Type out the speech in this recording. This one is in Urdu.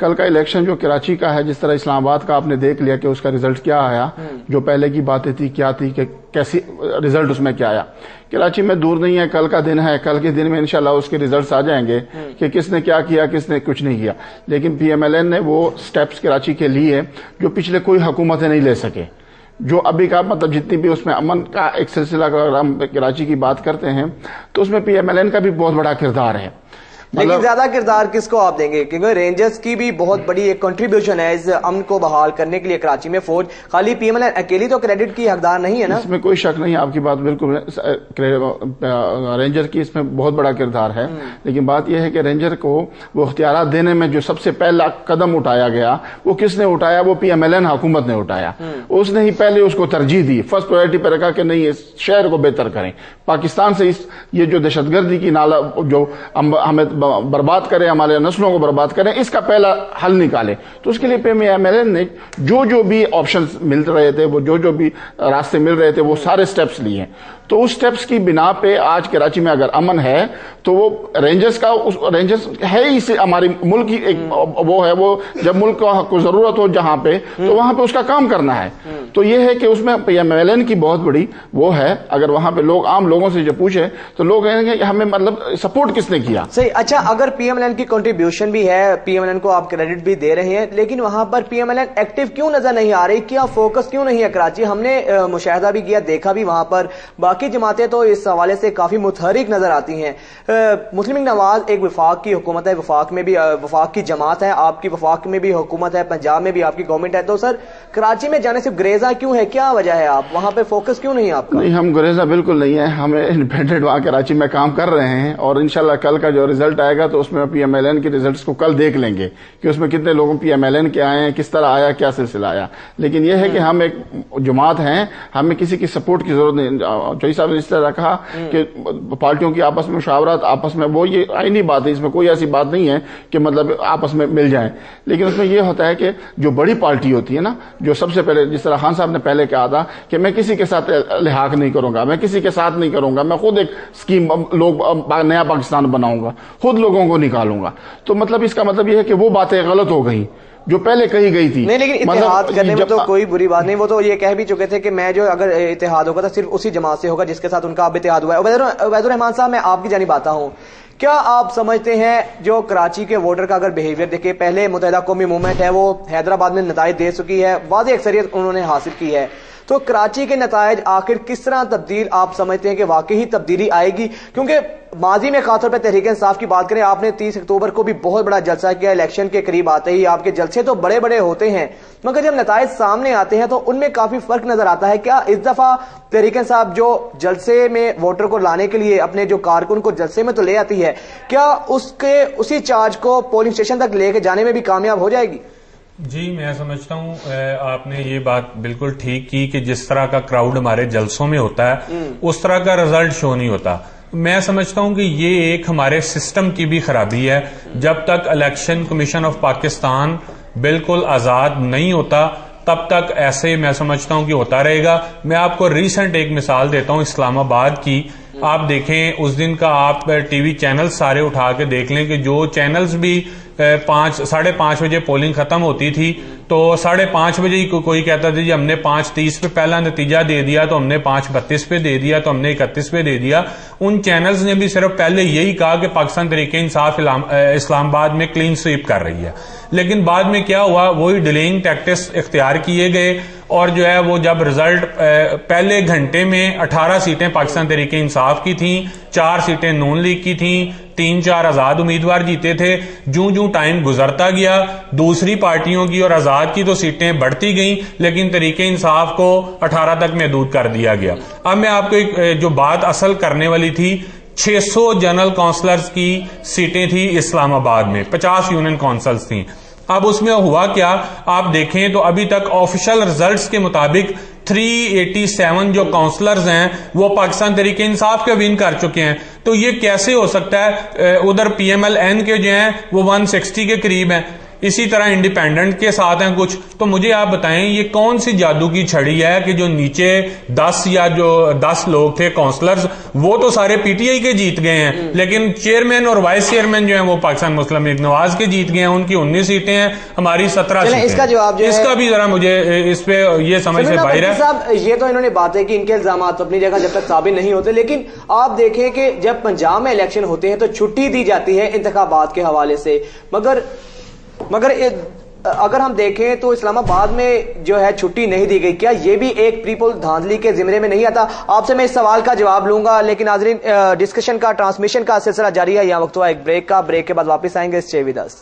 کل کا الیکشن جو کراچی کا ہے، جس طرح اسلام آباد کا آپ نے دیکھ لیا کہ اس کا رزلٹ کیا آیا، جو پہلے کی باتیں تھی کیا تھی کہ کیسی رزلٹ اس میں کیا آیا. کراچی میں دور نہیں ہے، کل کا دن ہے، کل کے دن میں انشاءاللہ اس کے ریزلٹس آ جائیں گے کہ کس نے کیا کیا، کس نے کچھ نہیں کیا. لیکن پی ایم ایل این نے وہ سٹیپس کراچی کے لیے جو پچھلے کوئی حکومتیں نہیں لے سکے. جو ابھی کا مطلب جتنی بھی اس میں امن کا ایک سلسلہ اگر ہم کراچی کی بات کرتے ہیں تو اس میں پی ایم ایل این کا بھی بہت بڑا کردار ہے. لیکن زیادہ کردار کس کو آپ دیں گے؟ کیونکہ رینجرز کی بھی بہت بڑی ایک کنٹریبیوشن ہے اس امن کو بحال کرنے کے لیے کراچی میں. فوج خالی پی ایم ایل این اکیلی تو کریڈٹ کی حقدار نہیں ہے نا. اس میں کوئی شک نہیں، آپ کی بات بالکل، رینجر کی اس میں بہت بڑا کردار ہے. لیکن بات یہ ہے کہ رینجر کو وہ اختیارات دینے میں جو سب سے پہلا قدم اٹھایا گیا وہ کس نے اٹھایا؟ وہ پی ایم ایل این حکومت نے اٹھایا. اس نے ہی پہلے اس کو ترجیح دی، فرسٹ پرائرٹی پہ رکھا کہ نہیں اس شہر کو بہتر کریں، پاکستان سے یہ جو دہشت گردی کی نالا جو ہمیں برباد کرے، ہمارے نسلوں کو برباد کریں، اس کا پہلا حل نکالے. تو اس کے لیے پی ایم ایل این نے جو بھی آپشنز مل رہے تھے، وہ جو بھی راستے مل رہے تھے، وہ سارے سٹیپس لیے ہیں. تو اس سٹیپس کی بنا پہ آج کراچی میں اگر امن ہے تو وہ رینجرز ہے ہی ہماری ملک کی ایک وہ ہے، وہ جب ملک کو ضرورت ہو جہاں پہ تو وہاں پہ اس کا کام کرنا ہے. تو یہ ہے کہ اس میں پی ایم ایل این کی بہت بڑی وہ ہے. اگر وہاں پہ لوگ عام لوگوں سے جو پوچھے تو لوگ کہیں گے کہ ہمیں مطلب سپورٹ کس نے کیا. صحیح. اچھا، اگر پی ایم ایل این کی کنٹریبیوشن بھی ہے، پی ایم ایل این کو آپ کریڈٹ بھی دے رہے ہیں، لیکن وہاں پر P M L N active کیوں نظر نہیں آ رہی؟ کیا فوکس کیوں نہیں ہے کراچی؟ ہم نے مشاہدہ بھی کیا، دیکھا بھی وہاں پر باقی جماعتیں تو اس حوالے سے کافی متحرک نظر آتی ہیں. مسلم لیگ نواز ایک وفاق کی حکومت ہے، وفاق میں بھی وفاق کی جماعت ہے، آپ کی وفاق میں بھی حکومت ہے، پنجاب میں بھی آپ کی گورنمنٹ ہے. تو سر کراچی میں جانے سے گریزاں کیوں ہے؟ کیا وجہ ہے؟ آپ وہاں پہ فوکس کیوں نہیں ہے آپ کا؟ نہیں، ہم گریزاں بالکل نہیں ہے، ہم انڈیپینڈنٹ وہاں کراچی میں کام کر رہے ہیں اور انشاءاللہ کل کا جو رزلٹ آئے گا تو اس میں پی ایم ایل این کے ریزلٹس کو کل دیکھ لیں گے کہ اس میں کتنے لوگوں پی ایم ایل این کے آئے ہیں، کس طرح آیا، کیا سلسلہ آیا. لیکن یہ ہے کہ ہم ایک جماعت ہیں، ہمیں کسی کی سپورٹ کی ضرورت نہیں. چوہدری صاحب نے اس طرح کہا کہ پارٹیوں کی آپس میں مشاورت، آپس میں وہ یہ آئینی بات ہے، اس میں کوئی ایسی بات نہیں ہے کہ مطلب آپس میں مل جائیں. لیکن اس میں یہ ہوتا ہے کہ جو بڑی پارٹی ہوتی ہے نا، جو سب سے پہلے جس طرح خان صاحب نے پہلے کہا تھا کہ میں کسی کے ساتھ لحاق نہیں کروں گا، میں کسی کے ساتھ نہیں کروں گا، میں خود ایک اسکیم نیا پاکستان بناؤں گا، خود لوگوں کو نکالوں گا. تو مطلب اس کا مطلب یہ ہے کہ وہ باتیں غلط ہو گئی جو پہلے کہی گئی تھی. نہیں، لیکن اتحاد کرنے میں تو کوئی بری بات نہیں. وہ تو یہ کہہ بھی چکے تھے کہ میں جو اگر اتحاد ہوگا تو صرف اسی جماعت سے ہوگا جس کے ساتھ ان کا اب اتحاد ہوا ہے. عبید الرحمان صاحب، میں آپ کی جانب آتا ہوں. کیا آپ سمجھتے ہیں جو کراچی کے ووٹر کا اگر بیہیویئر دیکھیں، پہلے متحدہ قومی موومنٹ ہے وہ حیدرآباد میں نتائج دے چکی ہے، واضح اکثریت انہوں نے حاصل کی ہے، تو کراچی کے نتائج آخر کس طرح تبدیل آپ سمجھتے ہیں کہ واقعی تبدیلی آئے گی؟ کیونکہ ماضی میں خاص طور پہ تحریک انصاف کی بات کریں، آپ نے 30 اکتوبر کو بھی بہت بڑا جلسہ کیا، الیکشن کے قریب آتے ہی آپ کے جلسے تو بڑے بڑے ہوتے ہیں، مگر جب نتائج سامنے آتے ہیں تو ان میں کافی فرق نظر آتا ہے. کیا اس دفعہ تحریک انصاف جو جلسے میں ووٹر کو لانے کے لیے اپنے جو کارکن کو جلسے میں تو لے آتی ہے، کیا اسی چارج کو پولنگ اسٹیشن تک لے کے جانے میں بھی کامیاب ہو جائے گی؟ جی، میں سمجھتا ہوں آپ نے یہ بات بالکل ٹھیک کی کہ جس طرح کا کراؤڈ ہمارے جلسوں میں ہوتا ہے اس طرح کا رزلٹ شو نہیں ہوتا. میں سمجھتا ہوں کہ یہ ایک ہمارے سسٹم کی بھی خرابی ہے. جب تک الیکشن کمیشن آف پاکستان بالکل آزاد نہیں ہوتا تب تک ایسے میں سمجھتا ہوں کہ ہوتا رہے گا. میں آپ کو ریسنٹ ایک مثال دیتا ہوں اسلام آباد کی. آپ دیکھیں اس دن کا آپ ٹی وی چینل سارے اٹھا کے دیکھ لیں کہ جو چینلز بھی 5:30 بجے پولنگ ختم ہوتی تھی تو 5:30 بجے ہی کوئی کہتا تھا جی ہم نے 5:30 پہ پہلا نتیجہ دے دیا، تو ہم نے 5:32 پہ دے دیا، تو ہم نے 31 پہ دے دیا. ان چینلز نے بھی صرف پہلے یہی کہا کہ پاکستان تحریک انصاف اسلام آباد میں کلین سویپ کر رہی ہے. لیکن بعد میں کیا ہوا، وہی ڈیلیئنگ ٹیکٹکس اختیار کیے گئے اور جو ہے وہ جب رزلٹ پہلے گھنٹے میں 18 سیٹیں پاکستان تحریک انصاف کی تھیں، 4 سیٹیں نون لیگ کی تھیں، 3-4 آزاد امیدوار جیتے تھے. جوں ٹائم گزرتا گیا دوسری پارٹیوں کی اور آزاد کی تو سیٹیں بڑھتی گئیں، لیکن تحریک انصاف کو 18 تک محدود کر دیا گیا. اب میں آپ کو ایک جو بات اصل کرنے والی تھی، 600 جنرل کونسلرز کی سیٹیں تھی اسلام آباد میں، 50 یونین کونسلز تھیں. اب اس میں ہوا کیا، آپ دیکھیں تو ابھی تک آفیشل ریزلٹس کے مطابق 387 جو کونسلرز ہیں وہ پاکستان تحریک انصاف کے ون کر چکے ہیں. تو یہ کیسے ہو سکتا ہے؟ ادھر پی ایم ایل این کے جو ہیں وہ 160 کے قریب ہیں. اسی طرح انڈیپینڈنٹ کے ساتھ ہیں کچھ. تو مجھے آپ بتائیں یہ کون سی جادو کی چھڑی ہے کہ جو نیچے 10 لوگ تھے کونسلرز وہ تو سارے پی ٹی آئی کے جیت گئے ہیں, لیکن چیئرمین اور وائس چیئرمین جو ہیں وہ پاکستان مسلم لیگ نواز کے جیت گئے ہیں. ان کی 19 سیٹیں ہیں, ہماری 17 سیٹیں. اس کا جواب جو ہے, اس کا بھی ذرا مجھے اس پہ یہ سمجھ سے باہر ہے. صاحب یہ تو انہوں نے بات ہے کہ ان کے الزامات اپنی جگہ جب تک ثابت نہیں ہوتے, لیکن آپ دیکھیں کہ جب پنجاب میں الیکشن ہوتے ہیں تو چھٹی دی جاتی ہے انتخابات کے حوالے سے, مگر اگر ہم دیکھیں تو اسلام آباد میں جو ہے چھٹی نہیں دی گئی. کیا یہ بھی ایک پری پول دھاندلی کے زمرے میں نہیں آتا؟ آپ سے میں اس سوال کا جواب لوں گا, لیکن ناظرین ڈسکشن کا ٹرانسمیشن کا سلسلہ جاری ہے. یہاں وقت ہوا ایک بریک کا, بریک کے بعد واپس آئیں گے. Stay with us.